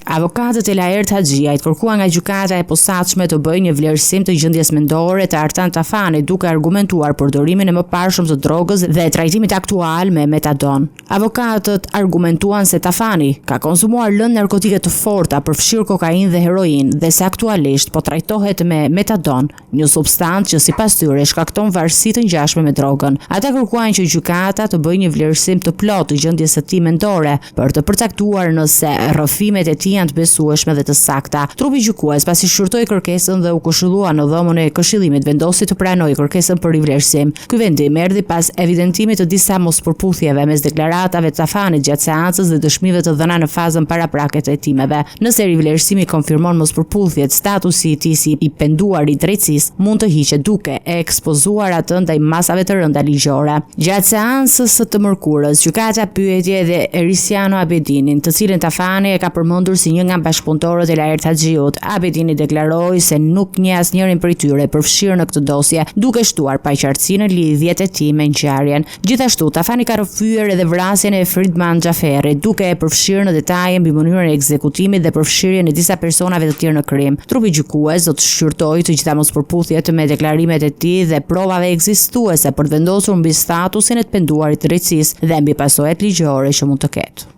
Avokatët e Laert Haxhiajt kërkuan nga gjykata e posaçme të bëjë një vlerësim të gjendjes mendore të Artan Tafanit, duke argumentuar përdorimin e mëparshëm të drogës dhe trajtimit aktual me metadon. Avokatët argumentuan se Tafani ka konsumuar lëndë narkotike të forta, përfshirë kokainë dhe heroin, dhe se aktualisht po trajtohet me metadon, një substancë që sipas tyre shkakton varësi të ngjashme me drogën. Ata kërkuan që gjykata të bëjë një vlerësim të plotë të gjendjes së tij mendore për të përcaktuar nëse rrëfimet e tij janë të besueshme dhe të sakta. Trupi gjykues pasi shqyrtoi kërkesën dhe u këshillua në dhomën e këshillimit vendosi të pranojë kërkesën për rivlerësim. Ky vendim erdhi pas evidentimit të disa mospërputhjeve mes deklaratave të Tafanit gjatë seancës dhe dëshmive të dhëna në fazën paraprake të hetimeve. Nëse rivlerësimi konfirmon mospërputhjet, statusi i tij si i penduar i drejtësisë mund të hiqet duke e ekspozuar atë ndaj masave të rënda ligjore. Gjatë seancës së të mërkurës, gjykata pyeti edhe Erisiano Abedinin, të cilin Tafani e ka përmendur si një nga bashkëpunëtorët e Laert Haxhiut. Abedini deklaroi se nuk njeh asnjërin prej tyre përfshirë në këtë dosje, duke shtuar paqartësi në lidhjet e tij me ngjarjen. Gjithashtu, Tafani ka rrëfyer edhe vrasjen e Fridman Xhaferit, duke e përfshirë në detaje mbi mënyrën e ekzekutimit dhe përfshirjen e disa personave të tjerë në krim. Trupi gjykues do të shqyrtojë të gjitha mospërputhjet me deklarimet e tij dhe provave ekzistuese për të vendosur mbi statusin e të penduarit të drejtësisë dhe mbi pasojat ligjore që mund të ketë.